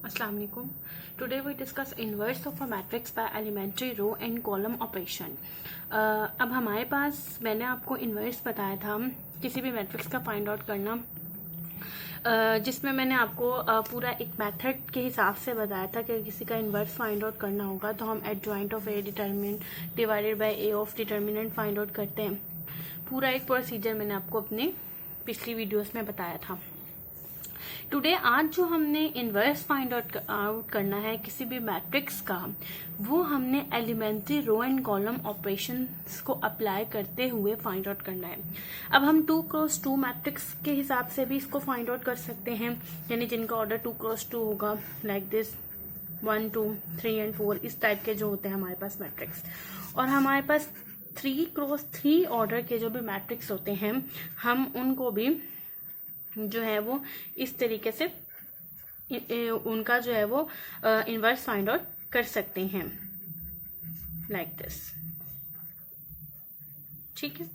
अस्सलाम वालेकुम। Today we discuss inverse of a matrix by elementary row and column operation. अब हमारे पास मैंने आपको इन्वर्स बताया था किसी भी मैट्रिक्स का फाइंड आउट करना, जिसमें मैंने आपको पूरा एक मेथड के हिसाब से बताया था कि किसी का इन्वर्स फाइंड आउट करना होगा तो हम adjoint of A determinant divided by A of determinant find out करते हैं। पूरा एक प्रोसीजर मैंने आपको अपने पिछली वीडियोस में बताया था। टुडे आज जो हमने इन्वर्स फाइंड आउट करना है किसी भी मैट्रिक्स का, वो हमने elementary row and column operations को अप्लाई करते हुए फाइंड आउट करना है। अब हम 2x2 मैट्रिक्स के हिसाब से भी इसको फाइंड आउट कर सकते हैं, यानी जिनका ऑर्डर 2x2 होगा, लाइक दिस 1 2 3 एंड 4, इस टाइप के जो होते हैं हमारे पास मैट्रिक्स। और हमारे पास 3x3 ऑर्डर के जो भी मैट्रिक्स होते हैं, हम उनको भी जो है वो इस तरीके से उनका जो है वो इन्वर्स फाइंड आउट कर सकते हैं, लाइक दिस। ठीक है,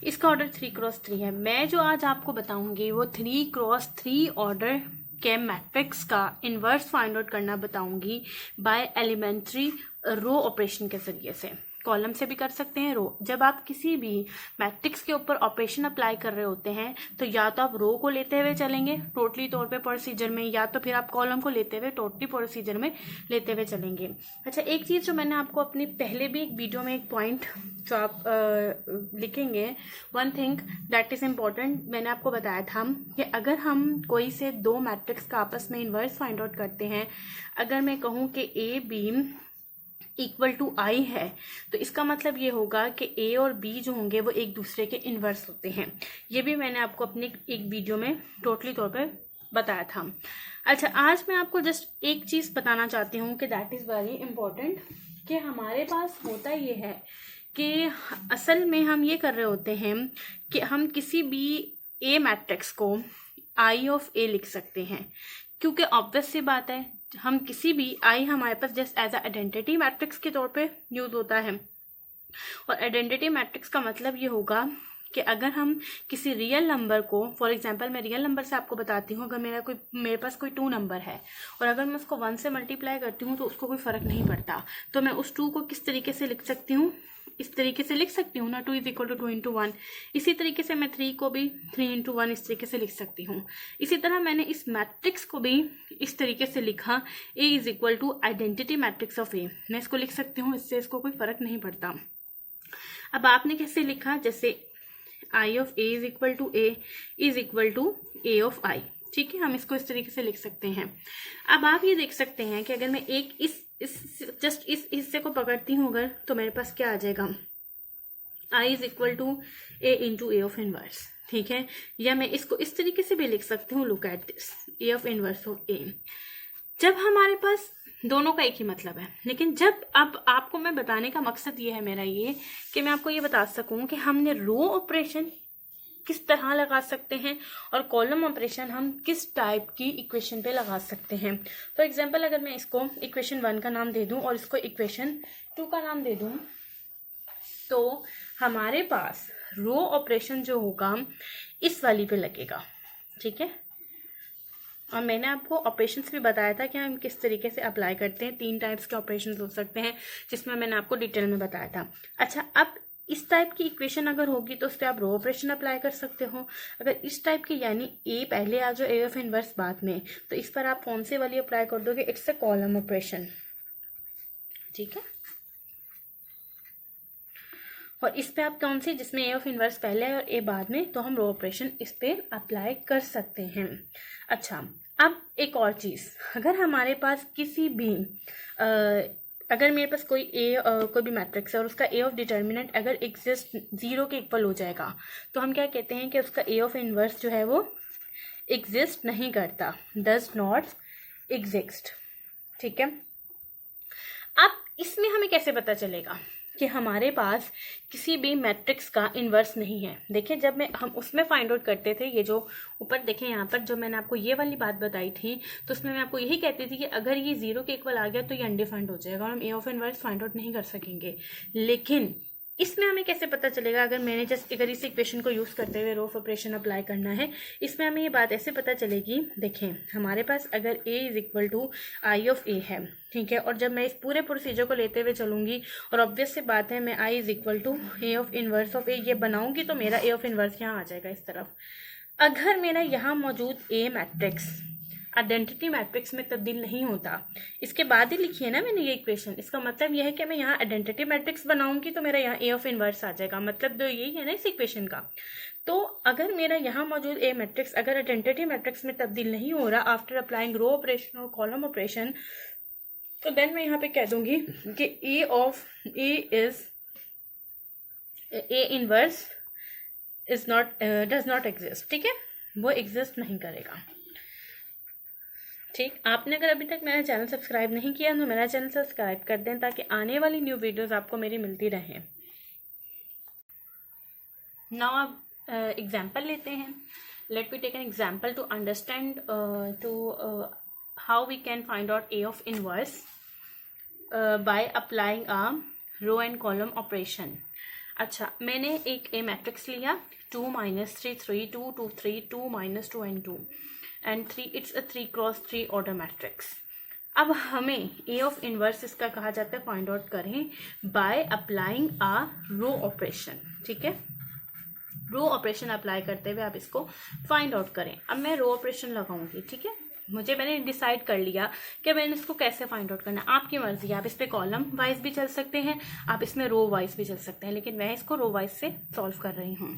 इसका ऑर्डर 3x3 है। मैं जो आज आपको बताऊंगी वो 3x3 ऑर्डर के मैट्रिक्स का इन्वर्स फाइंड आउट करना बताऊंगी बाय एलिमेंट्री रो ऑपरेशन के जरिए से। कॉलम से भी कर सकते हैं, रो। जब आप किसी भी मैट्रिक्स के ऊपर ऑपरेशन अप्लाई कर रहे होते हैं तो या तो आप रो को लेते हुए चलेंगे टोटली तौर पे प्रोसीजर में, या तो फिर आप कॉलम को लेते हुए टोटली प्रोसीजर में लेते हुए चलेंगे। अच्छा, एक चीज जो मैंने आपको अपनी पहले भी एक वीडियो में एक पॉइंट जो आप लिखेंगे, one thing that is important, मैंने आपको बताया था कि अगर हम कोई से दो मैट्रिक्स का आपस में इन्वर्स फाइंड आउट करते हैं, अगर मैं कहूँ कि ए बी इक्वल टू आई है, तो इसका मतलब ये होगा कि ए और बी जो होंगे वो एक दूसरे के इन्वर्स होते हैं। ये भी मैंने आपको अपनी एक वीडियो में टोटली तौर पे बताया था। अच्छा, आज मैं आपको जस्ट एक चीज बताना चाहती हूँ कि दैट इज वेरी इंपॉर्टेंट, कि हमारे पास होता ये है कि असल में हम ये कर रहे होते हैं कि हम किसी भी ए मैट्रिक्स को आई ऑफ ए लिख सकते हैं, क्योंकि ऑब्वियस सी बात है हम किसी भी आई हमारे पास जस्ट एज आइडेंटिटी मैट्रिक्स के तौर पे यूज होता है। और आइडेंटिटी मैट्रिक्स का मतलब ये होगा कि अगर हम किसी रियल नंबर को, फॉर एग्जांपल मैं रियल नंबर से आपको बताती हूँ, अगर मेरे पास कोई 2 नंबर है और अगर मैं उसको 1 से मल्टीप्लाई करती हूँ तो उसको कोई फर्क नहीं पड़ता, तो मैं उस 2 को किस तरीके से लिख सकती हूँ, इस तरीके से लिख सकती हूँ ना, 2 इज इक्वल टू 2 इंटू 1। इसी तरीके से मैं 3 को भी 3 इंटू 1 इस तरीके से लिख सकती हूँ। इसी तरह मैंने इस मैट्रिक्स को भी इस तरीके से लिखा, A is equal to identity matrix of A, मैं इसको लिख सकती हूँ, इससे इसको कोई फर्क नहीं पड़ता। अब आपने कैसे लिखा, जैसे I of A is equal to A is equal to A of I. ठीक है, हम इसको इस तरीके से लिख सकते हैं। अब आप ये देख सकते हैं कि अगर मैं एक इस हिस्से को पकड़ती हूँ अगर, तो मेरे पास क्या आ जाएगा, I is equal to A into A of inverse. ठीक है, या मैं इसको इस तरीके से भी लिख सकती हूँ, look at this, A of inverse of A. जब हमारे पास दोनों का एक ही मतलब है, लेकिन जब अब आपको मैं बताने का मकसद ये है मेरा ये कि मैं आपको ये बता सकूं कि हमने रो ऑपरेशन किस तरह लगा सकते हैं और कॉलम ऑपरेशन हम किस टाइप की इक्वेशन पे लगा सकते हैं। फॉर एग्जांपल, अगर मैं इसको इक्वेशन 1 का नाम दे दूं और इसको इक्वेशन 2 का नाम दे दूं, तो हमारे पास रो ऑपरेशन जो होगा इस वाली पे लगेगा। ठीक है, और मैंने आपको ऑपरेशंस भी बताया था कि हम किस तरीके से अप्लाई करते हैं। 3 टाइप्स के ऑपरेशंस हो सकते हैं, जिसमें मैंने आपको डिटेल में बताया था। अच्छा, अब इस टाइप की इक्वेशन अगर होगी तो उस पर आप रो ऑपरेशन अप्लाई कर सकते हो। अगर इस टाइप की, यानी ए पहले आ जाओ ए ऑफ इनवर्स बाद में, तो इस पर आप कौन से वाली अप्लाई कर दोगे, इट्स अ कॉलम ऑपरेशन। ठीक है, और इस पे आप कौन सी, जिसमें ए ऑफ इनवर्स पहले है और ए बाद में, तो हम रो ऑपरेशन इस पे अप्लाई कर सकते हैं। अच्छा, अब एक और चीज, अगर हमारे पास किसी भी अगर मेरे पास कोई कोई भी मैट्रिक्स है और उसका ए ऑफ डिटर्मिनेंट अगर एग्जिस्ट 0 के इक्वल हो जाएगा, तो हम क्या कहते हैं कि उसका ए ऑफ इनवर्स जो है वो एग्जिस्ट नहीं करता, डज नॉट एग्जिस्ट। ठीक है, अब इसमें हमें कैसे पता चलेगा कि हमारे पास किसी भी मैट्रिक्स का इन्वर्स नहीं है। देखिए, जब हम उसमें फाइंड आउट करते थे, ये जो ऊपर देखें यहाँ पर जो मैंने आपको ये वाली बात बताई थी, तो उसमें मैं आपको यही कहती थी कि अगर ये 0 के इक्वल आ गया तो ये अनडिफाइंड हो जाएगा और हम ए ऑफ इनवर्स फाइंड आउट नहीं कर सकेंगे। लेकिन इसमें हमें कैसे पता चलेगा, अगर इस इक्वेशन को यूज़ करते हुए रो ऑफ ऑपरेशन अप्लाई करना है, इसमें हमें ये बात ऐसे पता चलेगी। देखें, हमारे पास अगर a is equal to I of a है, ठीक है, और जब मैं इस पूरे प्रोसीजर को लेते हुए चलूंगी और ऑब्वियस सी बात है मैं i is equal to a of inverse of a ये बनाऊंगी, तो मेरा a ऑफ इनवर्स यहाँ आ जाएगा इस तरफ। अगर मेरा यहाँ मौजूद a मैट्रिक्स आइडेंटिटी मैट्रिक्स में तब्दील नहीं होता, इसके बाद ही लिखी है ना मैंने ये इक्वेशन, इसका मतलब यह है कि मैं यहाँ आइडेंटिटी मैट्रिक्स बनाऊंगी तो मेरा यहाँ ए ऑफ इनवर्स आ जाएगा, मतलब तो यही है ना इस इक्वेशन का। तो अगर मेरा यहाँ मौजूद ए मैट्रिक्स अगर आइडेंटिटी मैट्रिक्स में तब्दील नहीं हो रहा आफ्टर अप्लाइंग रो ऑपरेशन और कॉलम ऑपरेशन, तो देन मैं यहाँ पे कह दूंगी कि A of A is A inverse is not does not exist, ठीक है, वो एग्जिस्ट नहीं करेगा। ठीक, आपने अगर अभी तक मेरा चैनल सब्सक्राइब नहीं किया तो मेरा चैनल सब्सक्राइब कर दें ताकि आने वाली न्यू वीडियोस आपको मेरी मिलती रहें। नाउ आप एग्जांपल लेते हैं। Let me take an example to understand to how we can find out A of inverse by applying a row and column operation. अच्छा, मैंने एक ए मैट्रिक्स लिया 2 - 3 3 2 2 3 2 - 2 and 2 and 3, it's a 3 cross 3 order matrix. अब हमें A of inverse इसका कहा जाता है फाइंड आउट करें by applying a row operation, ठीक है, रो ऑपरेशन अप्लाई करते हुए आप इसको फाइंड आउट करें। अब मैं रो ऑपरेशन लगाऊंगी, ठीक है, मैंने डिसाइड कर लिया कि मैंने इसको कैसे फाइंड आउट करना है। आपकी मर्जी है, आप इस पे कॉलम वाइज भी चल सकते हैं, आप इसमें रो वाइज भी चल सकते हैं, लेकिन मैं इसको रो वाइज से सॉल्व कर रही हूँ।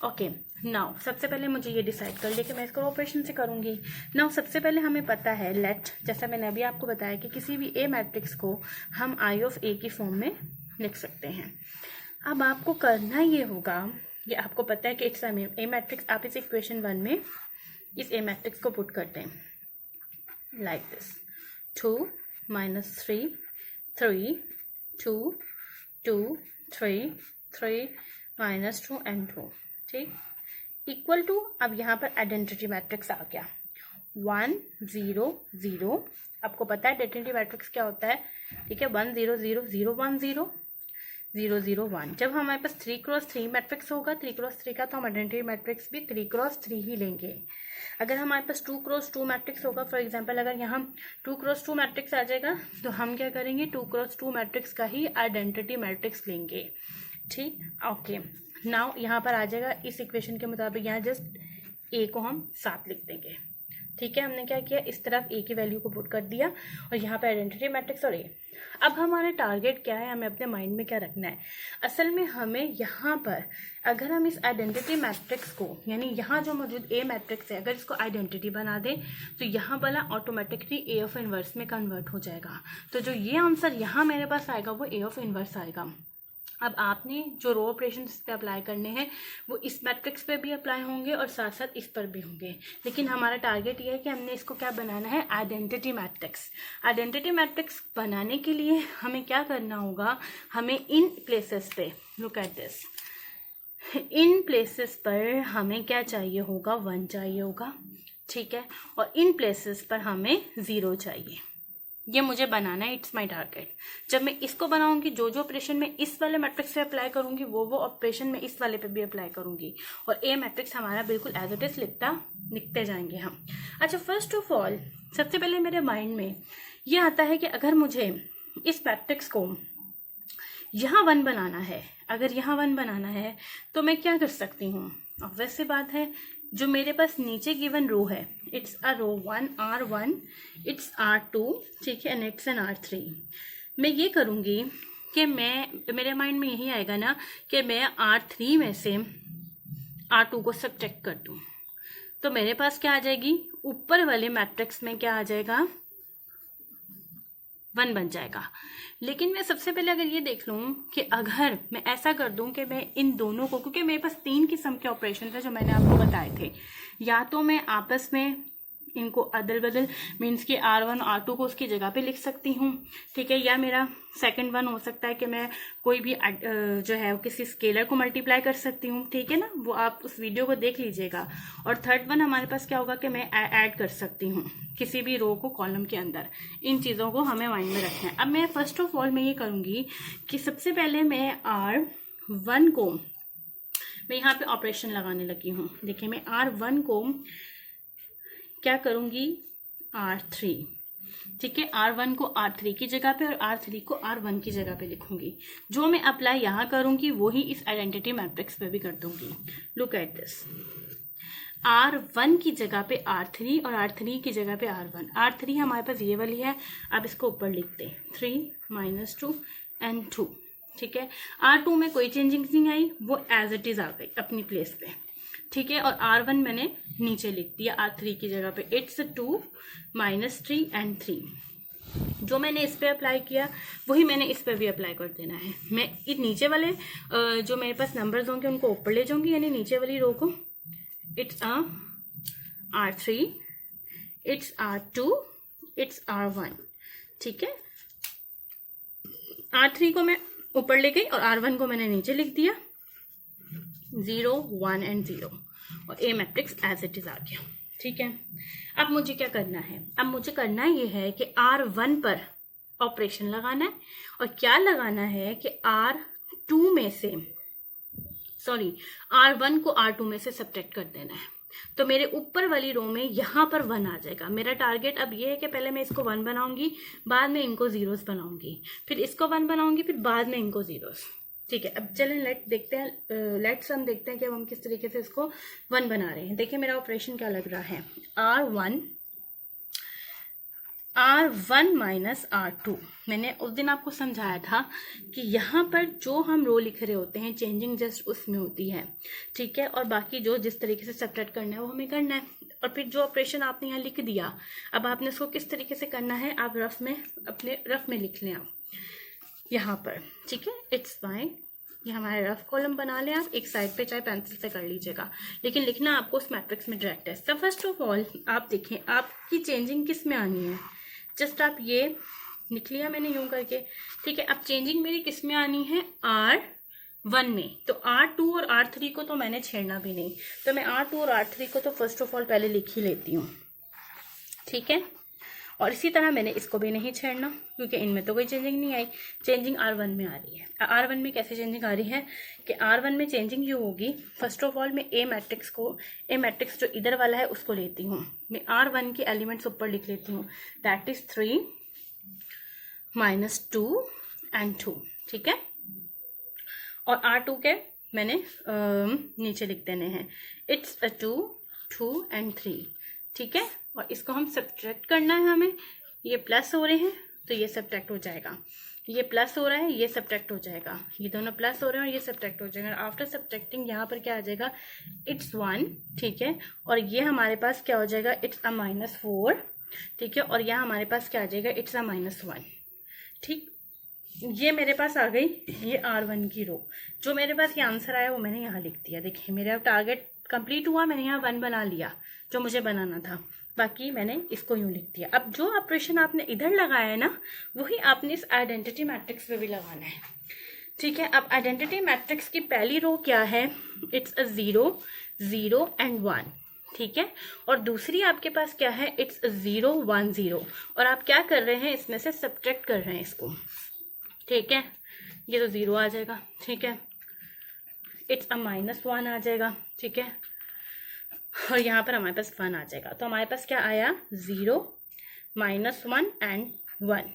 ओके, नाउ सबसे पहले मुझे ये डिसाइड कर लिया कि मैं इसको रो ऑपरेशन से करूंगी। नाउ सबसे पहले हमें पता है लेट, जैसा मैंने अभी आपको बताया कि किसी भी ए मैट्रिक्स को हम आई ऑफ ए की फॉर्म में लिख सकते हैं। अब आपको करना ये होगा, ये आपको पता है कि इट्स ए मैट्रिक्स, आप इस इक्वेशन 1 में इस ए मैट्रिक्स को पुट करते हैं like this 2 - 3 3 2 2 3 3 - 2 and 2, ठीक, इक्वल टू, अब यहाँ पर आइडेंटिटी मैट्रिक्स आ गया 1 0 0। आपको पता है आइडेंटिटी मैट्रिक्स क्या होता है, ठीक है, 1 0 0 0 1 0 0 0 1। जब हमारे पास 3 क्रॉस 3 मैट्रिक्स होगा 3 क्रॉस 3 का, तो हम आइडेंटिटी मैट्रिक्स भी 3 क्रॉस 3 ही लेंगे। अगर हमारे पास 2 क्रॉस 2 मैट्रिक्स होगा, फॉर एग्जांपल अगर यहाँ 2 क्रॉस 2 मैट्रिक्स आ जाएगा, तो हम क्या करेंगे 2 क्रॉस 2 मैट्रिक्स का ही आइडेंटिटी मैट्रिक्स लेंगे, ठीक। ओके, नाउ यहाँ पर आ जाएगा इस इक्वेशन के मुताबिक, यहाँ जस्ट ए को हम 7 लिख देंगे, ठीक है। हमने क्या किया, इस तरफ ए की वैल्यू को पुट कर दिया और यहाँ पे आइडेंटिटी मैट्रिक्स और ए। अब हमारा टारगेट क्या है, हमें अपने माइंड में क्या रखना है, असल में हमें यहाँ पर अगर हम इस आइडेंटिटी मैट्रिक्स को, यानी यहाँ जो मौजूद ए मैट्रिक्स है, अगर इसको आइडेंटिटी बना दें तो यहाँ वाला ऑटोमेटिकली ए ऑफ इनवर्स में कन्वर्ट हो जाएगा। तो जो ये आंसर यहाँ मेरे पास आएगा वो ए ऑफ इनवर्स आएगा। अब आपने जो रो ऑपरेशन इस पे अप्लाई करने हैं वो इस मैट्रिक्स पे भी अप्लाई होंगे और साथ साथ इस पर भी होंगे, लेकिन हमारा टारगेट ये है कि हमने इसको क्या बनाना है, आइडेंटिटी मैट्रिक्स। आइडेंटिटी मैट्रिक्स बनाने के लिए हमें क्या करना होगा, हमें इन प्लेसेस पे, look at this, in places पर हमें क्या चाहिए होगा, 1 चाहिए होगा, ठीक है, और इन प्लेसेस पर हमें 0 चाहिए। ये मुझे बनाना है, इट्स माय टारगेट। जब मैं इसको बनाऊंगी, जो जो ऑपरेशन में इस वाले मैट्रिक्स पे अप्लाई करूंगी वो ऑपरेशन में इस वाले पे भी अप्लाई करूंगी, और ए मैट्रिक्स हमारा बिल्कुल एज इट इज लिखते जाएंगे हम। अच्छा, फर्स्ट ऑफ ऑल सबसे पहले मेरे माइंड में ये आता है कि अगर मुझे इस मैट्रिक्स को यहाँ 1 बनाना है, अगर यहाँ 1 बनाना है तो मैं क्या कर सकती हूँ, ऑब्वियस सी बात है, जो मेरे पास नीचे गिवन रो है, it's a row 1 R1, it's R2, ठीक है, एंड इट्स एन R3। मैं ये करूँगी कि मेरे माइंड में यही आएगा ना कि मैं R3 में से R2 को सब्ट्रैक्ट कर दूँ, तो मेरे पास क्या आ जाएगी, ऊपर वाले मैट्रिक्स में क्या आ जाएगा, 1 बन जाएगा। लेकिन मैं सबसे पहले अगर ये देख लूँ कि अगर मैं ऐसा कर दूँ कि मैं इन दोनों को, क्योंकि मेरे पास 3 किस्म के ऑपरेशन थे जो मैंने आपको बताए थे, या तो मैं आपस में इनको अदल बदल मीन्स कि R1 R2 को उसकी जगह पे लिख सकती हूँ, ठीक है, या मेरा सेकंड 1 हो सकता है कि मैं कोई भी जो है किसी स्केलर को मल्टीप्लाई कर सकती हूँ, ठीक है ना, वो आप उस वीडियो को देख लीजिएगा। और थर्ड 1 हमारे पास क्या होगा कि मैं ऐड कर सकती हूँ किसी भी रो को कॉलम के अंदर। इन चीज़ों को हमें माइंड में रखना है। अब मैं फर्स्ट ऑफ ऑल मैं ये करूँगी कि सबसे पहले मैं R1 को मैं यहाँ पे ऑपरेशन लगाने लगी हूँ। देखिए मैं R1 को क्या करूँगी, R3, ठीक है, R1 को R3 की जगह पे और R3 को R1 की जगह पे लिखूंगी। जो मैं अप्लाई यहाँ करूँगी वही इस आइडेंटिटी मैट्रिक्स पे भी कर दूंगी। लुक एट दिस, R1 की जगह पे R3 और R3 की जगह पे R1। R3 हमारे पास ये वाली है, आप इसको ऊपर लिखते हैं 3 - 2 and 2, ठीक है। R2 में कोई चेंजिंग नहीं आई, वो एज इट इज आ गई अपनी प्लेस पे, ठीक है। और R1 मैंने नीचे लिख दिया R3 की जगह पे, इट्स 2 - 3 and 3। जो मैंने इस पे अप्लाई किया वही मैंने इस पे भी अप्लाई कर देना है। मैं इस नीचे वाले जो मेरे पास नंबर्स होंगे उनको ऊपर ले जाऊंगी, यानी नीचे वाली रो को it's R3, it's R2, it's R1, ठीक है। R3 को मैं ऊपर ले गई और R1 को मैंने नीचे लिख दिया, 0 1 and 0, और A matrix as it is आ गया, ठीक है। अब मुझे क्या करना है, अब मुझे करना ये है कि R1 पर ऑपरेशन लगाना है, और क्या लगाना है कि R2 में से R1 को R2 में से सब्ट्रैक्ट कर देना है। तो मेरे ऊपर वाली रो में यहाँ पर 1 आ जाएगा। मेरा टारगेट अब ये है कि पहले मैं इसको 1 बनाऊंगी, बाद में इनको जीरोस बनाऊंगी, फिर इसको 1 बनाऊंगी, फिर बाद में इनको जीरोस, ठीक है। अब चलें लेट्स देखते हैं कि अब हम किस तरीके से इसको 1 बना रहे हैं। देखिए मेरा ऑपरेशन क्या लग रहा है, R1 - R2। मैंने उस दिन आपको समझाया था कि यहाँ पर जो हम रो लिख रहे होते हैं चेंजिंग जस्ट उसमें होती है, ठीक है। और बाकी जो जिस तरीके से सब्ट्रैक्ट करना है वो हमें करना है। और फिर जो ऑपरेशन आपने यहाँ लिख दिया, अब आपने इसको किस तरीके से करना है, आप अपने रफ में लिख लें आप यहाँ पर, ठीक है। इट्स फाइन, ये हमारे रफ कॉलम बना लें आप, एक साइड पे चाहे पेंसिल से कर लीजिएगा, लेकिन लिखना आपको उस मैट्रिक्स में डायरेक्ट है। तो फर्स्ट ऑफ ऑल आप देखें आपकी चेंजिंग किस में आनी है, जस्ट आप ये लिख लिया मैंने यूं करके, ठीक है। अब चेंजिंग मेरी किस में आनी है, R1 में। तो R2 और R3 को तो मैंने छेड़ना भी नहीं, तो मैं R2 और R3 को तो फर्स्ट ऑफ ऑल पहले लिख ही लेती हूँ, ठीक है। और इसी तरह मैंने इसको भी नहीं छेड़ना, क्योंकि इनमें तो कोई चेंजिंग नहीं आई, चेंजिंग R1 में आ रही है। R1 में कैसे चेंजिंग आ रही है कि R1 में चेंजिंग जो होगी, फर्स्ट ऑफ ऑल मैं ए मैट्रिक्स जो इधर वाला है उसको लेती हूँ, मैं R1 के एलिमेंट्स ऊपर लिख लेती हूँ, दैट इज 3 - 2 and 2, ठीक है। और R2 के मैंने नीचे लिख देने हैं, इट्स 2 and 3, ठीक है। और इसको हम सब्ट्रैक्ट करना है हमें, ये प्लस हो रहे हैं तो ये सब्ट्रैक्ट हो जाएगा, ये प्लस हो रहा है ये सब्ट्रैक्ट हो जाएगा, ये दोनों प्लस हो रहे हैं और ये सब्ट्रैक्ट हो जाएगा। आफ्टर सब्ट्रैक्टिंग यहाँ पर क्या आ जाएगा, इट्स 1, ठीक है। और ये हमारे पास क्या हो जाएगा, इट्स -4, ठीक है। और यहाँ हमारे पास क्या आ जाएगा, इट्स -1, ठीक। ये मेरे पास आ गई ये R1 की रो। जो मेरे पास ये आंसर आया वो मैंने यहाँ लिख दिया। देखिए मेरा टारगेट कंप्लीट हुआ, मैंने यहाँ 1 बना लिया जो मुझे बनाना था, बाकी मैंने इसको यूं लिख दिया। अब जो ऑपरेशन आपने इधर लगाया है ना, वही आपने इस आइडेंटिटी मैट्रिक्स पे भी लगाना है, ठीक है। अब आइडेंटिटी मैट्रिक्स की पहली रो क्या है, इट्स 0 0 and 1, ठीक है। और दूसरी आपके पास क्या है, इट्स 0 1 0, और आप क्या कर रहे हैं, इसमें से सब्ट्रैक्ट कर रहे हैं इसको, ठीक है। ये तो 0 आ जाएगा, ठीक है। इट्स -1 आ जाएगा, ठीक है। और यहाँ पर हमारे पास 1 आ जाएगा, तो हमारे पास क्या आया, 0 -1 and 1।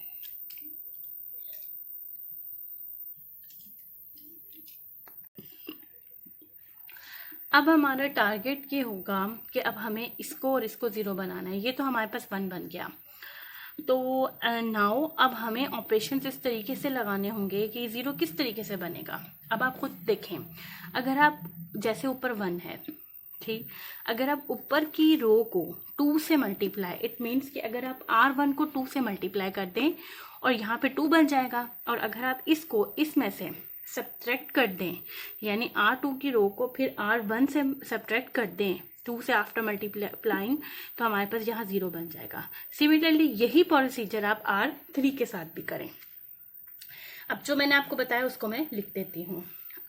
अब हमारा टारगेट ये होगा कि अब हमें इसको और इसको 0 बनाना है। ये तो हमारे पास 1 बन गया, तो नाउ अब हमें ऑपरेशन इस तरीके से लगाने होंगे कि 0 किस तरीके से बनेगा। अब आप खुद देखें, अगर आप जैसे ऊपर 1 है, ठीक, अगर आप ऊपर की रो को 2 से मल्टीप्लाई, इट मीन्स कि अगर आप R1 को 2 से मल्टीप्लाई कर दें और यहाँ पे 2 बन जाएगा, और अगर आप इसको इसमें से सब्ट्रैक्ट कर दें, यानी R2 की रो को फिर R1 से सब्ट्रैक्ट कर दें 2 से आफ्टर मल्टीप्लाइंग, तो हमारे पास यहाँ 0 बन जाएगा। सिमिलरली यही प्रोसीजर आप R3 के साथ भी करें। अब जो मैंने आपको बताया उसको मैं लिख देती हूँ।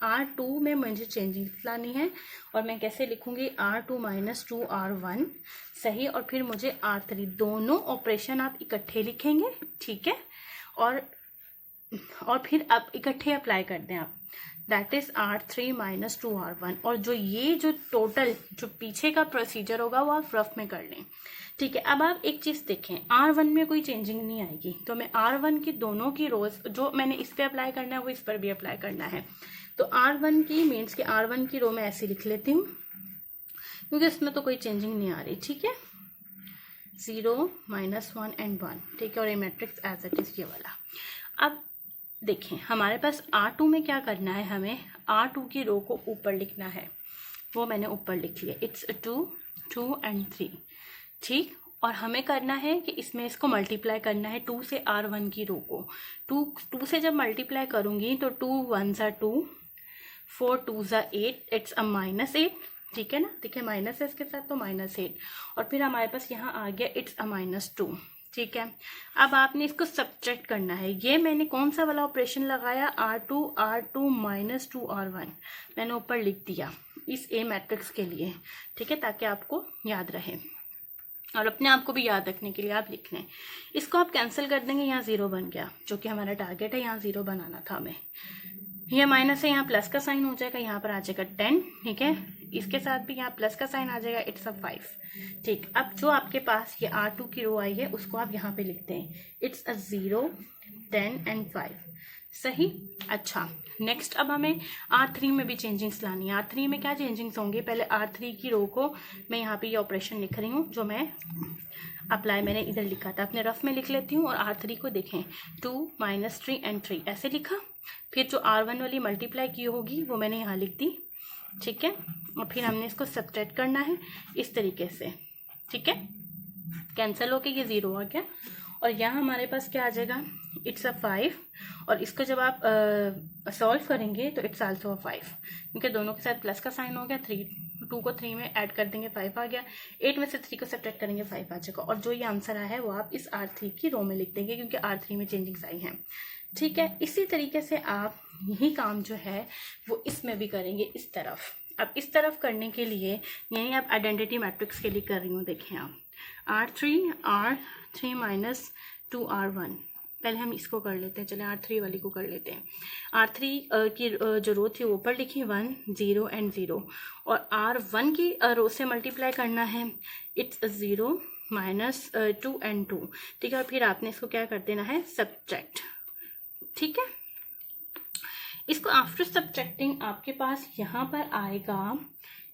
R2 में मुझे चेंजिंग लानी है, और मैं कैसे लिखूंगी, R2 - 2 R1, सही। और फिर मुझे R3, दोनों ऑपरेशन आप इकट्ठे लिखेंगे, ठीक है। और फिर आप इकट्ठे अप्लाई कर दें आप, that is R3 minus 2R1। और जो टोटल जो पीछे का प्रोसीजर होगा वो आप रफ में कर लें। ठीक है, अब आप एक चीज़ देखें, R1 में कोई चेंजिंग नहीं आएगी, तो मैं R1 की दोनों की रोज जो मैंने इस पे अप्लाई करना है वो इस पर भी अप्लाई करना है। तो R1 की मीन्स कि R1 की रो मैं ऐसे लिख लेती हूँ क्योंकि इसमें तो कोई चेंजिंग नहीं आ रही। ठीक है, 0 -1 एंड 1। ठीक है, और ये मैट्रिक्स एज इट इज ये वाला। अब देखें हमारे पास R2 में क्या करना है, हमें R2 की रो को ऊपर लिखना है, वो मैंने ऊपर लिख लिया। It's 2 2 and 3। ठीक, और हमें करना है कि इसमें इसको मल्टीप्लाई करना है 2 से R1 की रो को। 2 से जब मल्टीप्लाई करूंगी तो 2 1 ज़ा 2, 4 2 ज़ा 8, इट्स अ -8। ठीक है ना, देखिए माइनस है इसके साथ तो -8, और फिर हमारे पास यहाँ आ गया इट्स अ -2। ठीक है, अब आपने इसको सब्ट्रैक्ट करना है। ये मैंने कौन सा वाला ऑपरेशन लगाया, R2 माइनस 2R1 मैंने ऊपर लिख दिया इस ए मैट्रिक्स के लिए। ठीक है, ताकि आपको याद रहे और अपने आप को भी याद रखने के लिए आप लिख लें। इसको आप कैंसिल कर देंगे, यहाँ 0 बन गया, जो कि हमारा टारगेट है, यहाँ 0 बनाना था हमें। ये माइनस है, यहाँ प्लस का साइन हो जाएगा, यहाँ पर आ जाएगा 10। ठीक है, इसके साथ भी यहाँ प्लस का साइन आ जाएगा, इट्स अ 5। ठीक, अब जो आपके पास ये R2 की रो आई है उसको आप यहाँ पे लिखते हैं, इट्स अ 0 10 एंड 5। सही। अच्छा, नेक्स्ट अब हमें R3 में भी चेंजिंग्स लानी है। R3 में क्या चेंजिंग्स होंगे, पहले R3 की रो को मैं यहाँ पे ये ऑपरेशन लिख रही हूँ जो मैं अप्लाई मैंने इधर लिखा था, अपने रफ में लिख लेती हूँ। और R3 को देखें, 2 -3 एंड 3 ऐसे लिखा। फिर जो R1 वाली मल्टीप्लाई की होगी वो मैंने यहाँ लिख दी। ठीक है, और फिर हमने इसको सब्ट्रैक्ट करना है इस तरीके से। ठीक है, कैंसिल होके ये 0 आ गया, और यहाँ हमारे पास क्या आ जाएगा, इट्स अ 5। और इसको जब आप सॉल्व करेंगे तो इट्स आल्सो अ 5, क्योंकि दोनों के साथ प्लस का साइन हो गया। 2 को 3 में ऐड कर देंगे, 5 आ गया। 8 में से 3 को सब्ट्रैक्ट करेंगे, 5 आ जाएगा। और जो ये आंसर आया है वो आप इस R3 की रो में लिख देंगे, क्योंकि R3 में चेंजिंग्स आई हैं। ठीक है, इसी तरीके से आप यही काम जो है वो इसमें भी करेंगे इस तरफ। अब इस तरफ करने के लिए यानी आप आइडेंटिटी मैट्रिक्स के लिए कर रही हूँ, देखें आप R3 माइनस 2R1। पहले हम इसको कर लेते हैं, चले R3 वाली को कर लेते हैं। R3 की जो रो थी वो ऊपर लिखी 1 0 एंड 0, और R1 की रो से मल्टीप्लाई करना है, इट्स 0 -2 एंड 2। ठीक है, और फिर आपने इसको क्या कर देना है, सब्ट्रैक्ट। ठीक है, इसको आफ्टर सब्ट्रैक्टिंग आपके पास यहाँ पर आएगा,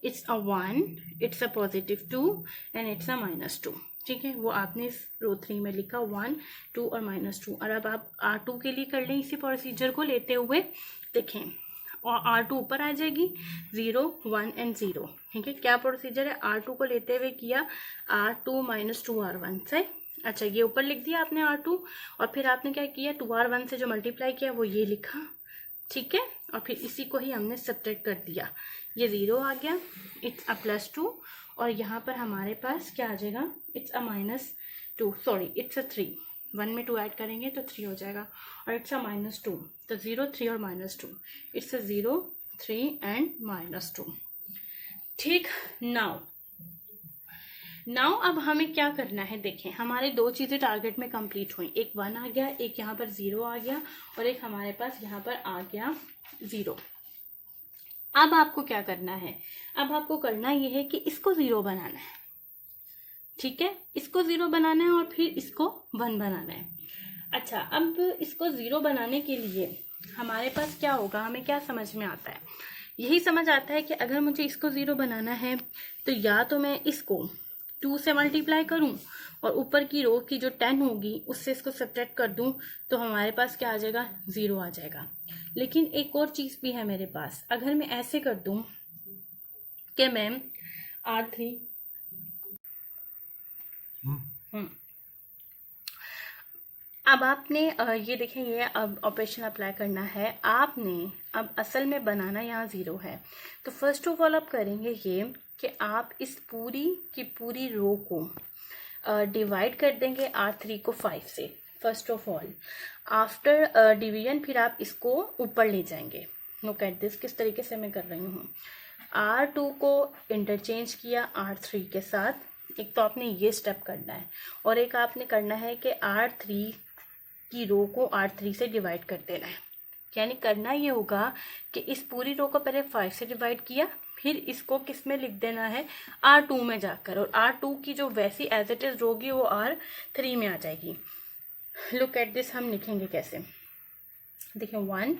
it's a 1, it's a +2 and it's a -2। ठीक है, वो आपने इस रो 3 में लिखा 1 2 और -2। और अब आप R2 के लिए कर लें इसी प्रोसीजर को लेते हुए, देखें, और R2 ऊपर आ जाएगी, 0 1 एंड 0। ठीक है, क्या प्रोसीजर है, R2 को लेते हुए किया R2 माइनस 2R1 से। अच्छा, ये ऊपर लिख दिया आपने R2, और फिर आपने क्या किया, 2R1 से जो मल्टीप्लाई किया वो ये लिखा। ठीक है, और फिर इसी को ही हमने सब्ट्रैक्ट कर दिया, ये 0 आ गया, इट्स अ +2। और यहाँ पर हमारे पास क्या आ जाएगा, it's a -2, sorry it's a 3। 1 में 2 ऐड करेंगे तो 3 हो जाएगा, और इट्स अ -2, तो 0 3 और -2, इट्स अ 0 3 एंड -2। ठीक, नाउ अब हमें क्या करना है, देखें हमारे दो चीज़ें टारगेट में कंप्लीट हुई, एक 1 आ गया, एक यहाँ पर 0 आ गया, और एक हमारे पास यहाँ पर आ गया 0। अब आपको क्या करना है, अब आपको करना यह है कि इसको 0 बनाना है। ठीक है, इसको 0 बनाना है और फिर इसको 1 बनाना है। अच्छा, अब इसको 0 बनाने के लिए हमारे पास क्या होगा, हमें क्या समझ में आता है, यही समझ आता है कि अगर मुझे इसको 0 बनाना है तो या तो मैं इसको 2 से मल्टीप्लाई करूं और ऊपर की रो की जो 10 होगी उससे इसको सब्ट्रैक्ट कर दूं, तो हमारे पास क्या आ जाएगा, 0 आ जाएगा। लेकिन एक और चीज भी है मेरे पास, अगर मैं ऐसे कर दूं कि मैं R3 अब आपने ये देखें, ये अब ऑपरेशन अप्लाई करना है आपने। अब असल में बनाना यहाँ 0 है, तो फर्स्ट ऑफ ऑल आप करेंगे ये कि आप इस पूरी की पूरी रो को डिवाइड कर देंगे R3 को 5 से। First of all after division फिर आप इसको ऊपर ले जाएंगे। लुक एट दिस, किस तरीके से मैं कर रही हूँ। R2 को इंटरचेंज किया R3 के साथ, एक तो आपने ये स्टेप करना है, और एक आपने करना है कि R3 की रो को R3 से डिवाइड कर देना है। यानी करना ये होगा कि इस पूरी रो को पहले 5 से डिवाइड किया, फिर इसको किस में लिख देना है, R2 में जाकर, और R2 की जो वैसी एज इट इज होगी वो R3 में आ जाएगी। लुक एट दिस, हम लिखेंगे कैसे, देखिए 1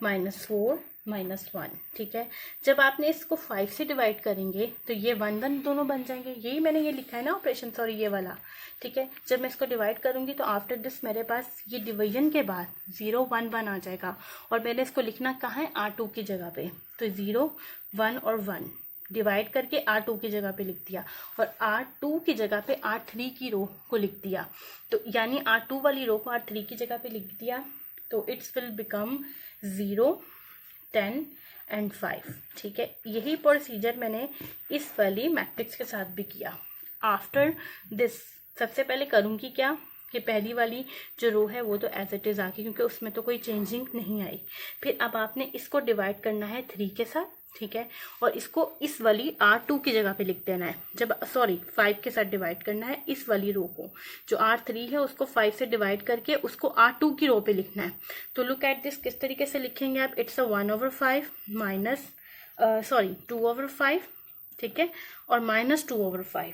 -4 -1, ठीक है। जब आपने इसको 5 से डिवाइड करेंगे तो ये 1 1 दोनों बन जाएंगे, यही मैंने ये लिखा है ना ऑपरेशन, सॉरी ये वाला, ठीक है। जब मैं इसको डिवाइड करूंगी तो आफ्टर दिस मेरे पास ये डिवीजन के बाद 0 1 1 आ जाएगा, और मैंने इसको लिखना कहाँ है, R2 की जगह पे, तो 0 1 और 1 डिवाइड करके R2 की जगह पे लिख दिया, और R2 की जगह पे R3 की रो को लिख दिया, तो यानी R2 वाली रो को R3 की जगह पे लिख दिया, तो इट्स विल बिकम 0 10 एंड 5, ठीक है। यही प्रोसीजर मैंने इस वाली मैट्रिक्स के साथ भी किया। आफ्टर दिस सबसे पहले करूँगी क्या, कि पहली वाली जो रो है वो तो एज इट इज आ गई, क्योंकि उसमें तो कोई चेंजिंग नहीं आई। फिर अब आपने इसको डिवाइड करना है 3 के साथ, ठीक है, और इसको इस वाली R2 की जगह पे लिख देना है, जब 5 के साथ डिवाइड करना है इस वाली रो को, जो R3 है उसको 5 से डिवाइड करके उसको R2 की रो पे लिखना है। तो लुक एट दिस, किस तरीके से लिखेंगे आप, इट्स अ 1/5 माइनस 2/5, ठीक है, और -2/5,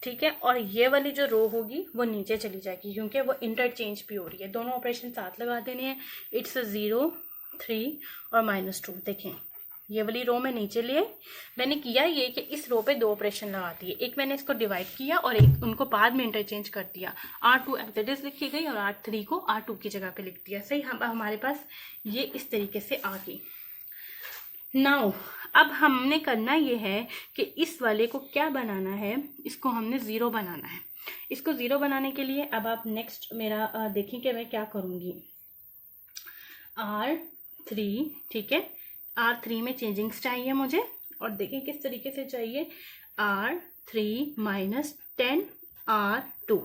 ठीक है। और ये वाली जो रो होगी वो नीचे चली जाएगी, क्योंकि वो इंटरचेंज भी हो रही है, दोनों ऑपरेशन साथ लगा देने हैं। इट्स 0 3 और -2, देखें ये वाली रो में नीचे लिए, मैंने किया ये कि इस रो पे 2 ऑपरेशन लगा दिए, एक मैंने इसको डिवाइड किया और एक उनको बाद में इंटरचेंज कर दिया, R2 एज इट इज लिखी गई और R3 को R2 की जगह पे लिख दिया, सही। हमारे पास ये इस तरीके से आ गई। नाउ अब हमने करना ये है कि इस वाले को क्या बनाना है, इसको हमने 0 बनाना है। इसको 0 बनाने के लिए अब आप नेक्स्ट मेरा देखें कि मैं क्या करूँगी, R3, ठीक है, R3 में चेंजिंग्स चाहिए मुझे, और देखें किस तरीके से चाहिए, R3 -10 R2,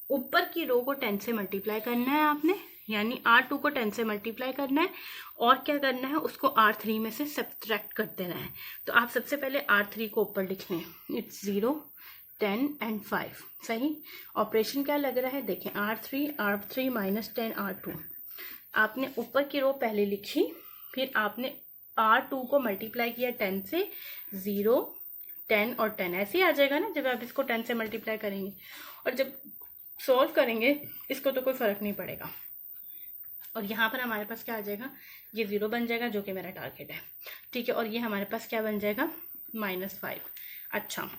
ऊपर की रो को 10 से मल्टीप्लाई करना है आपने, यानी R2 को 10 से मल्टीप्लाई करना है, और क्या करना है, उसको R3 में से सब्ट्रैक्ट कर देना है। तो आप सबसे पहले R3 को ऊपर लिख लें, इट्स 0 10 एंड 5, सही। ऑपरेशन क्या लग रहा है, देखें R3 -10 R2, आपने ऊपर की रो पहले लिखी, फिर आपने R2 को मल्टीप्लाई किया 10 से, 0 10 और 10 ऐसे ही आ जाएगा ना जब आप इसको 10 से मल्टीप्लाई करेंगे, और जब सॉल्व करेंगे इसको तो कोई फर्क नहीं पड़ेगा, और यहाँ पर हमारे पास क्या आ जाएगा, ये 0 बन जाएगा जो कि मेरा टारगेट है, ठीक है, और ये हमारे पास क्या बन जाएगा, -5। अच्छा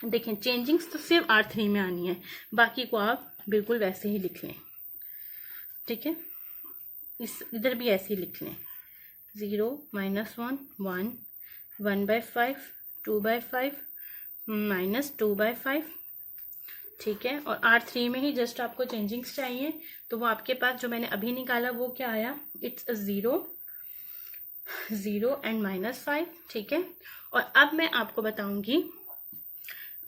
देखें, चेंजिंग्स तो सिर्फ R3 में आनी है, बाकी को आप बिल्कुल वैसे ही लिख लें, ठीक है, इस इधर भी ऐसे ही लिख लें, 0 -1 1 1/5 2/5 -2/5, ठीक है। और R3 में ही जस्ट आपको चेंजिंग्स चाहिए, तो वो आपके पास जो मैंने अभी निकाला वो क्या आया, इट्स 0 0 एंड -5, ठीक है। और अब मैं आपको बताऊंगी,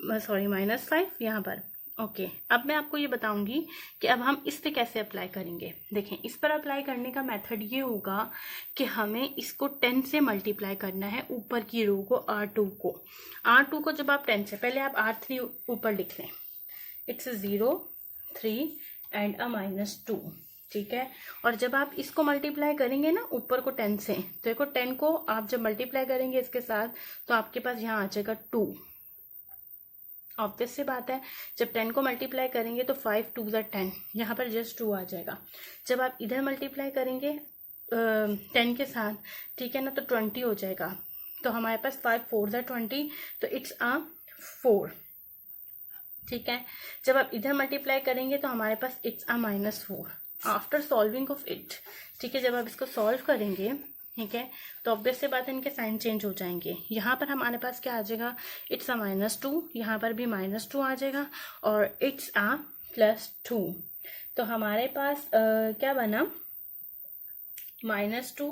सॉरी -5 यहाँ पर, ओके। अब मैं आपको ये बताऊंगी कि अब हम इस पे कैसे अप्लाई करेंगे। देखें, इस पर अप्लाई करने का मेथड ये होगा कि हमें इसको 10 से मल्टीप्लाई करना है, ऊपर की रो को, R2 को जब आप 10 से, पहले आप R3 ऊपर लिख लें, इट्स 0 3 एंड अ -2, ठीक है। और जब आप इसको मल्टीप्लाई करेंगे ना ऊपर को 10 से, तो देखो 10 को आप जब मल्टीप्लाई करेंगे इसके साथ, तो आपके पास यहाँ आ जाएगा 2। ऑब्वियस सी बात है, जब 10 को मल्टीप्लाई करेंगे तो 5 2 10, यहाँ पर जस्ट 2 आ जाएगा। जब आप इधर मल्टीप्लाई करेंगे 10 के साथ, ठीक है ना, तो 20 हो जाएगा, तो हमारे पास 5 4 20, तो इट्स 4, ठीक है। जब आप इधर मल्टीप्लाई करेंगे तो हमारे पास it's -4 after solving of it, ठीक है। जब आप इसको सॉल्व करेंगे, ठीक है, तो ऑब्वियस से बात है, इनके साइन चेंज हो जाएंगे। यहाँ पर हमारे पास क्या आ जाएगा, इट्स -2, यहाँ पर भी -2 आ जाएगा, और इट्स +2, तो हमारे पास क्या बना, -2,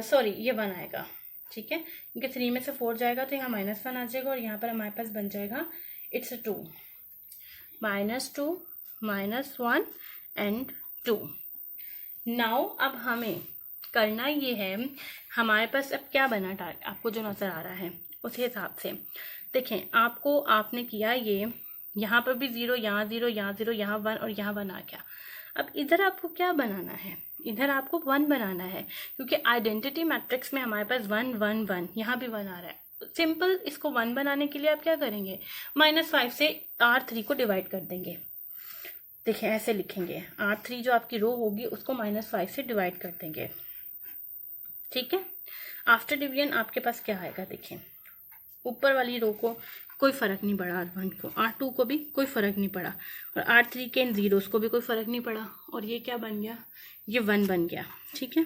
सॉरी ये 1 आएगा, ठीक है, क्योंकि 3 में से 4 जाएगा तो यहाँ -1 आ जाएगा, और यहाँ पर हमारे पास बन जाएगा इट्स 2 -2 -1 एंड 2। नाउ अब हमें करना ये है, हमारे पास अब क्या बना टारगेट, आपको जो नज़र आ रहा है उस हिसाब से देखें। आपने किया ये, यहाँ पर भी 0, यहाँ 0, यहाँ 0, यहाँ 1 और यहाँ 1 आ गया। अब इधर आपको क्या बनाना है, इधर आपको 1 बनाना है, क्योंकि आइडेंटिटी मैट्रिक्स में हमारे पास 1 1 1, यहाँ भी 1 आ रहा है। सिंपल इसको 1 बनाने के लिए आप क्या करेंगे, -5 से R3 को डिवाइड कर देंगे। देखिए ऐसे लिखेंगे, R3 जो आपकी रो होगी उसको -5 से डिवाइड कर देंगे, ठीक है। आफ्टर डिवीजन आपके पास क्या आएगा, देखिए ऊपर वाली रो को कोई फर्क नहीं पड़ा, R1 को, R2 को भी कोई फर्क नहीं पड़ा, और R3 के इन जीरोस को भी कोई फर्क नहीं पड़ा, और ये क्या बन गया, ये 1 बन गया, ठीक है।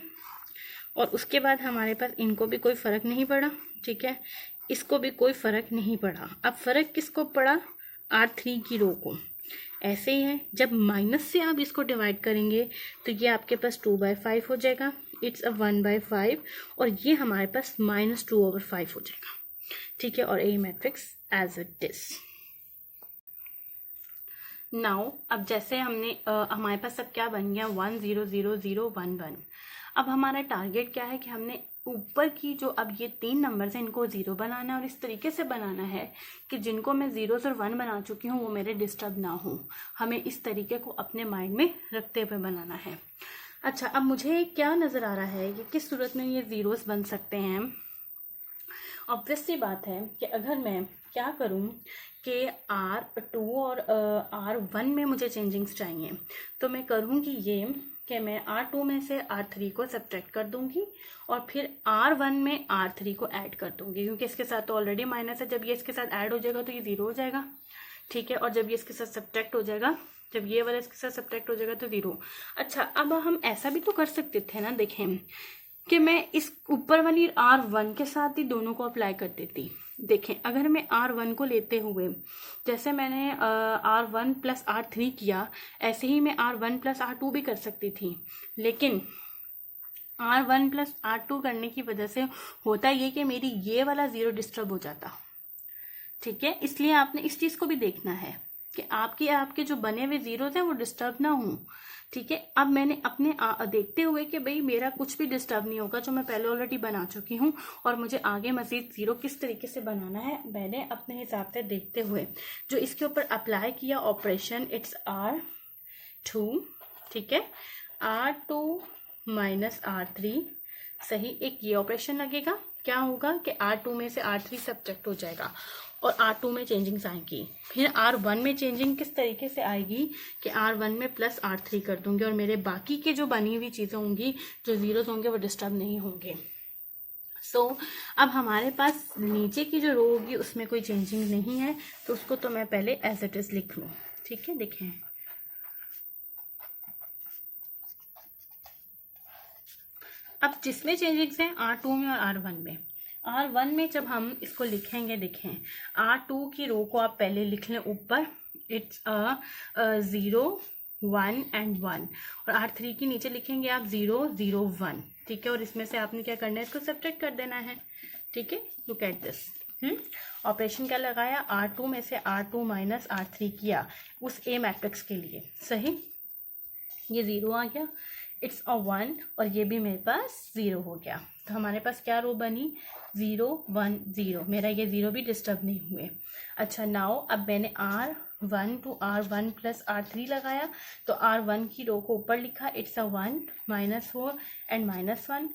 और उसके बाद हमारे पास इनको भी कोई फर्क नहीं पड़ा, ठीक है, इसको भी कोई फर्क नहीं पड़ा। अब फर्क किसको पड़ा, R3 की रो को। ऐसे ही है, जब माइनस से आप इसको डिवाइड करेंगे तो ये आपके पास 2/5 हो जाएगा, इट्स अ 1/5, और ये हमारे पास -2/5 हो जाएगा, ठीक है। और A matrix as it is. Now अब जैसे हमने हमारे पास सब क्या बन गया, 1 0 0 0 1 1। अब हमारा टारगेट क्या है कि हमने ऊपर की जो अब ये 3 नंबर्स हैं इनको 0 बनाना है, और इस तरीके से बनाना है कि जिनको मैं 0 और 1 बना चुकी हूँ वो मेरे डिस्टर्ब ना हो। हमें इस तरीके को अपने माइंड में रखते हुए बनाना है। अच्छा, अब मुझे क्या नज़र आ रहा है कि किस सूरत में ये जीरोस बन सकते हैं। ऑब्वियस सी बात है कि अगर मैं क्या करूं कि R2 और R1 में मुझे चेंजिंग्स चाहिए, तो मैं करूंगी ये कि मैं R2 में से R3 को सब्ट्रैक्ट कर दूंगी और फिर R1 में R3 को ऐड कर दूंगी, क्योंकि इसके साथ तो ऑलरेडी माइनस है। जब ये इसके साथ ऐड हो जाएगा तो ये 0 हो जाएगा, ठीक है। और जब ये इसके साथ सब्ट्रैक्ट हो जाएगा, जब ये वाला इसके साथ सब्ट्रैक्ट हो जाएगा तो 0। अच्छा, अब हम ऐसा भी तो कर सकते थे ना, देखें कि मैं इस ऊपर वाली R1 के साथ ही दोनों को अप्लाई कर देती। देखें, अगर मैं R1 को लेते हुए जैसे मैंने R1 + R3 किया, ऐसे ही मैं R1 + R2 भी कर सकती थी, लेकिन R1 + R2 करने की वजह से होता ये कि मेरी ये वाला 0 डिस्टर्ब हो जाता, ठीक है। इसलिए आपने इस चीज़ को भी देखना है कि आपके जो बने हुए जीरोस हैं वो डिस्टर्ब ना हो, ठीक है। अब मैंने अपने देखते हुए कि भाई मेरा कुछ भी डिस्टर्ब नहीं होगा, जो मैं पहले ऑलरेडी बना चुकी हूँ, और मुझे आगे मजीद 0 किस तरीके से बनाना है, मैंने अपने हिसाब से देखते हुए जो इसके ऊपर अप्लाई किया ऑपरेशन, इट्स R2, ठीक है, R2 - R3, सही। एक ये ऑपरेशन लगेगा, क्या होगा कि R2 में से R3 सब्ट्रैक्ट हो जाएगा और R2 में चेंजिंग्स आएंगी। फिर R1 में चेंजिंग किस तरीके से आएगी कि R1 में +R3 कर दूंगी, और मेरे बाकी के जो बनी हुई चीज़ें होंगी, जो जीरोस होंगे, वो डिस्टर्ब नहीं होंगे। सो अब हमारे पास नीचे की जो रो होगी उसमें कोई चेंजिंग नहीं है, तो उसको तो मैं पहले एज इट इज लिख लूँ, ठीक है। देखें, अब जिसमें चेंजिंग्स हैं R2 में और R1 में, R1 में जब हम इसको लिखेंगे, देखें R2 की रो को आप पहले लिख लें ऊपर, इट्स 0 1 एंड 1, और R3 की नीचे लिखेंगे आप 0 0 1, ठीक है। और इसमें से आपने क्या करना है, इसको सब्ट्रैक्ट कर देना है, ठीक है। लुक एट दिस, ऑपरेशन क्या लगाया, R2 में से R2 - R3 किया उस A मैट्रिक्स के लिए, सही। ये 0 आ गया, इट्स अ 1, और ये भी मेरे पास 0 हो गया। तो हमारे पास क्या रो बनी, 0 1 0, मेरा ये 0 भी डिस्टर्ब नहीं हुए। अच्छा, नाउ अब मैंने R1 to R1 + R3 लगाया, तो R1 की रो को ऊपर लिखा, इट्स अ 1 -4 एंड -1,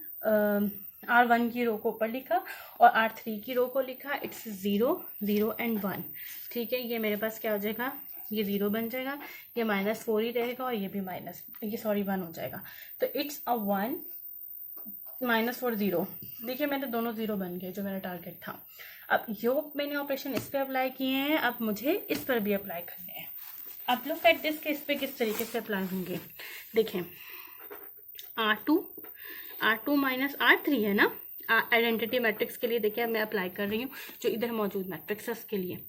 R1 की रो को ऊपर लिखा, और R3 की रो को लिखा, इट्स 0 0 एंड 1, ठीक है। ये मेरे पास क्या हो जाएगा, ये 0 बन जाएगा, ये -4 ही रहेगा, और ये भी 1 हो जाएगा। तो इट्स अ 1 -4 0, देखिए मेरे दोनों 0 बन गए जो मेरा टारगेट था। अब यो मैंने ऑपरेशन इस पे अप्लाई किए हैं, अब मुझे इस पर भी अप्लाई करने हैं। अब लुक एट दिस के इस पे किस तरीके से अप्लाई होंगे। देखें, R2 - R3 है ना, आइडेंटिटी मैट्रिक्स के लिए। देखिए मैं अप्लाई कर रही हूँ जो इधर मौजूद मैट्रिक्स है उसके लिए।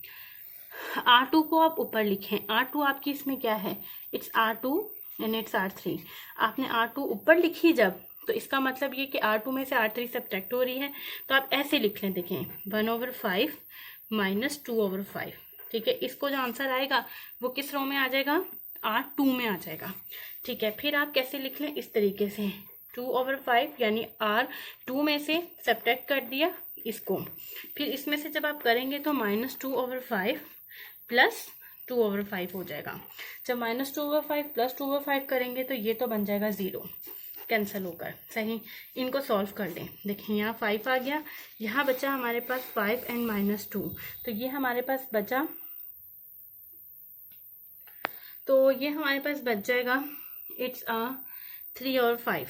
R2 को आप ऊपर लिखें, R2 आपकी इसमें क्या है, it's R2 and it's R3। आपने R2 ऊपर लिखी जब, तो इसका मतलब ये कि R2 में से R3 सब्ट्रैक्ट हो रही है, तो आप ऐसे लिख लें, देखें 1/5 - 2/5, ठीक है। इसको जो आंसर आएगा वो किस रो में आ जाएगा, R2 में आ जाएगा, ठीक है। फिर आप कैसे लिख लें, इस तरीके से 2/5, यानी R2 में से सब्ट्रैक्ट कर दिया इसको, फिर इसमें से जब आप करेंगे तो -2/5 + 2/5 हो जाएगा। जब -2/5 प्लस 2/5 करेंगे तो ये तो बन जाएगा 0 कैंसिल होकर। सही, इनको सॉल्व कर लें। देखिए यहाँ 5 आ गया, यहाँ बचा हमारे पास 5 एंड -2, तो ये हमारे पास बचा, तो ये हमारे पास बच जाएगा इट्स 3 और 5।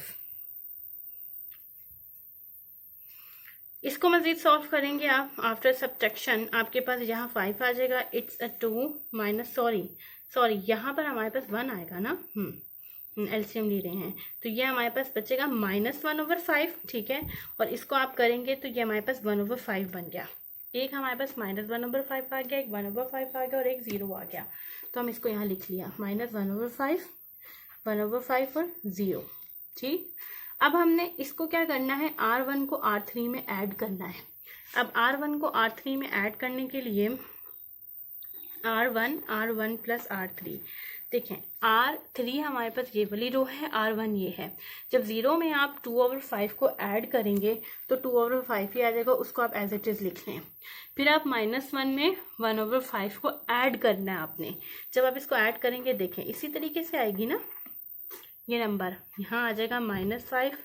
इसको मजीद सॉल्व करेंगे आप आफ्टर सब्ट्रैक्शन, आपके पास यहाँ 5 आ जाएगा, इट्स 2 माइनस सॉरी यहाँ पर हमारे पास 1 आएगा ना, एलसीएम ले रहे हैं, तो ये हमारे पास बचेगा -1/5, ठीक है। और इसको आप करेंगे तो ये हमारे पास 1/5 बन गया। एक हमारे पास -1/5 आ गया, एक 1/5 आ गया और एक 0 आ गया, तो हम इसको यहाँ लिख लिया -1/5, 1/5 और 0, ठीक। अब हमने इसको क्या करना है, R1 को R3 में ऐड करना है। अब R1 को R3 में ऐड करने के लिए R1 प्लस R3, देखें R3 हमारे पास ये वाली रो है, R1 ये है। जब 0 में आप 2/5 को ऐड करेंगे तो 2/5 ही आ जाएगा, उसको आप एज इट इज लिख लें। फिर आप -1 में 1/5 को ऐड करना है आपने। जब आप इसको ऐड करेंगे, देखें इसी तरीके से आएगी ना ये नंबर, यहाँ आ जाएगा -5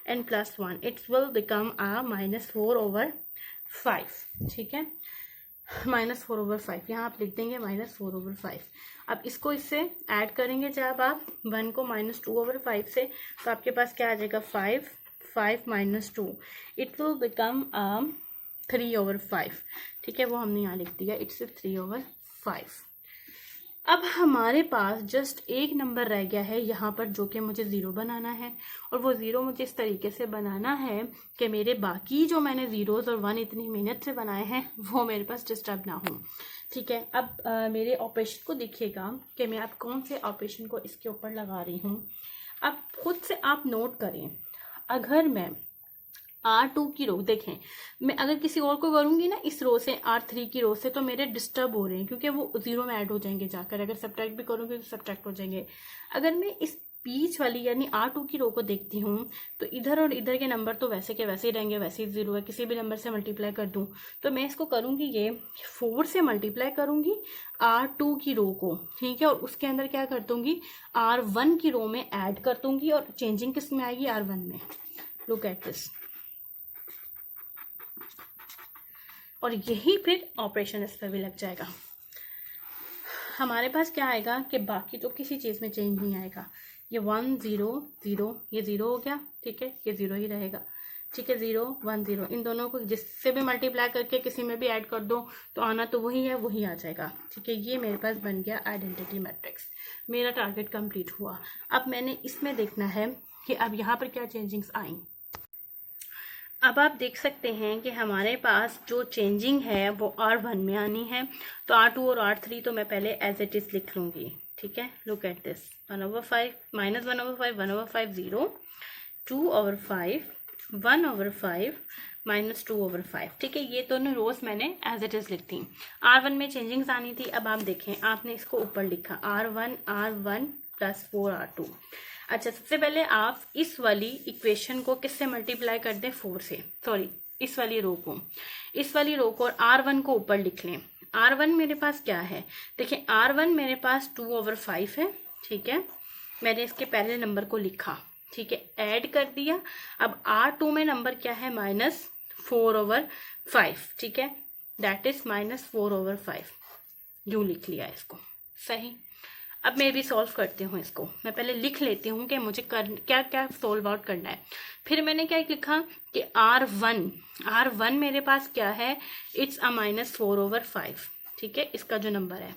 एंड +1, इट्स विल बिकम -4/5, ठीक है, -4/5, यहाँ आप लिख देंगे -4/5। अब इसको इससे ऐड करेंगे, जब आप 1 को -2/5 से, तो आपके पास क्या आ जाएगा 5 -2, इट विल बिकम 3/5, ठीक है, वो हमने यहाँ लिख दिया, इट्स 3/5। अब हमारे पास जस्ट एक नंबर रह गया है यहाँ पर, जो कि मुझे 0 बनाना है, और वो 0 मुझे इस तरीके से बनाना है कि मेरे बाकी जो मैंने 0s और 1 इतनी मेहनत से बनाए हैं वो मेरे पास डिस्टर्ब ना हो, ठीक है। अब मेरे ऑपरेशन को देखिएगा कि मैं अब कौन से ऑपरेशन को इसके ऊपर लगा रही हूँ। अब खुद से आप नोट करें, अगर मैं R2 की रो, देखें मैं अगर किसी और को करूंगी ना इस रो से, R3 की रो से, तो मेरे डिस्टर्ब हो रहे हैं क्योंकि वो 0 में ऐड हो जाएंगे जाकर। अगर सब्ट्रैक्ट भी करूंगी तो सब्ट्रैक्ट हो जाएंगे। अगर मैं इस बीच वाली यानी R2 की रो को देखती हूँ तो इधर और इधर के नंबर तो वैसे के वैसे ही रहेंगे, वैसे ही 0 है। किसी भी नंबर से मल्टीप्लाई कर दूं तो मैं इसको करूंगी, ये 4 से मल्टीप्लाई करूंगी R2 की रो को, ठीक है, और उसके अंदर क्या कर दूंगी, R1 की रो में ऐड कर दूंगी, और चेंजिंग किस में आएगी, R1 में। लुक एट दिस, और यही फिर ऑपरेशन इस पर भी लग जाएगा। हमारे पास क्या आएगा कि बाकी तो किसी चीज़ में चेंज नहीं आएगा। ये 1 0 0, ये 0 हो गया, ठीक है, ये 0 ही रहेगा, ठीक है, 0 1 0, इन दोनों को जिससे भी मल्टीप्लाई करके किसी में भी ऐड कर दो तो आना तो वही है, वही आ जाएगा, ठीक है। ये मेरे पास बन गया आइडेंटिटी मैट्रिक्स, मेरा टारगेट कंप्लीट हुआ। अब मैंने इसमें देखना है कि अब यहाँ पर क्या चेंजिंग्स आई। अब आप देख सकते हैं कि हमारे पास जो चेंजिंग है वो R1 में आनी है, तो R2 और R3 तो मैं पहले एज इट इज लिख लूँगी, ठीक है। लुक एट दिस, 1/5 -1/5 1/5 0, 2/5 1/5 -2/5, ठीक है। ये दोनों रोज मैंने एज इट इज लिख दी। R1 में चेंजिंग्स आनी थी। अब आप देखें, आपने इसको ऊपर लिखा R1 + 4 R2। अच्छा, सबसे पहले आप इस वाली इक्वेशन को किससे मल्टीप्लाई कर दें, 4 से, सॉरी इस वाली रो को और R1 को ऊपर लिख लें। R1 मेरे पास क्या है, देखिए R1 मेरे पास 2/5 है, ठीक है, मैंने इसके पहले नंबर को लिखा, ठीक है, ऐड कर दिया। अब R2 में नंबर क्या है, -4/5, ठीक है, दैट इज -4/5, यूं लिख लिया इसको, सही। अब मैं भी सॉल्व करती हूँ इसको, मैं पहले लिख लेती हूँ कि मुझे क्या क्या सॉल्व आउट करना है। फिर मैंने क्या लिखा कि R1 मेरे पास क्या है, इट्स -4/5, ठीक है, इसका जो नंबर है,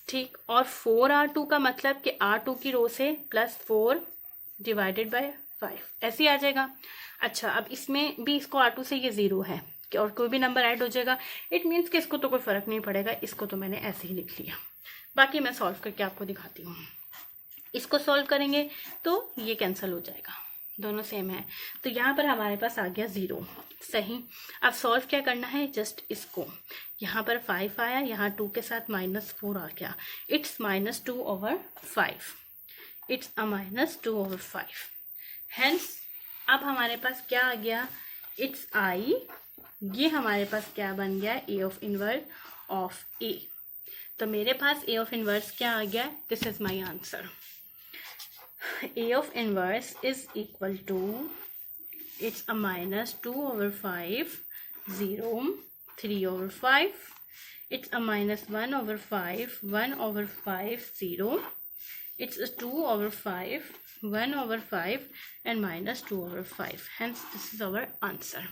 ठीक। और 4R2 का मतलब कि R2 की रो से +4 / 5 ऐसे ही आ जाएगा। अच्छा, अब इसमें भी इसको R2 से ये 0 है कि और कोई भी नंबर ऐड हो जाएगा, इट मीन्स कि इसको तो कोई फर्क नहीं पड़ेगा, इसको तो मैंने ऐसे ही लिख लिया। बाकी मैं सॉल्व करके आपको दिखाती हूँ। इसको सॉल्व करेंगे तो ये कैंसिल हो जाएगा, दोनों सेम है, तो यहाँ पर हमारे पास आ गया 0, सही। अब सॉल्व क्या करना है, जस्ट इसको, यहाँ पर 5 आया, यहाँ 2 के साथ -4 आ गया, इट्स -2/5, इट्स -2/5। हेंस अब हमारे पास क्या आ गया, इट्स I, ये हमारे पास क्या बन गया, A of inverse of A। तो मेरे पास ए ऑफ इनवर्स क्या आ गया? This is my answer. A of inverse is equal to, it's a minus 2 over 5, 0, 3 over 5. It's a minus 1 over 5, 1 over 5, 0. It's a 2 over 5, 1 over 5 and minus 2 over 5. Hence this is our answer.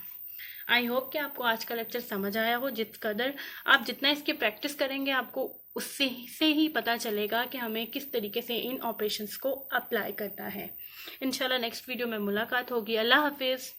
I hope कि आपको आज का lecture समझ आया हो. आप जितना इसकी प्रैक्टिस करेंगे आपको उससे ही पता चलेगा कि हमें किस तरीके से इन ऑपरेशंस को अप्लाई करना है. इंशाल्लाह नेक्स्ट वीडियो में मुलाकात होगी. अल्लाह हाफिज़.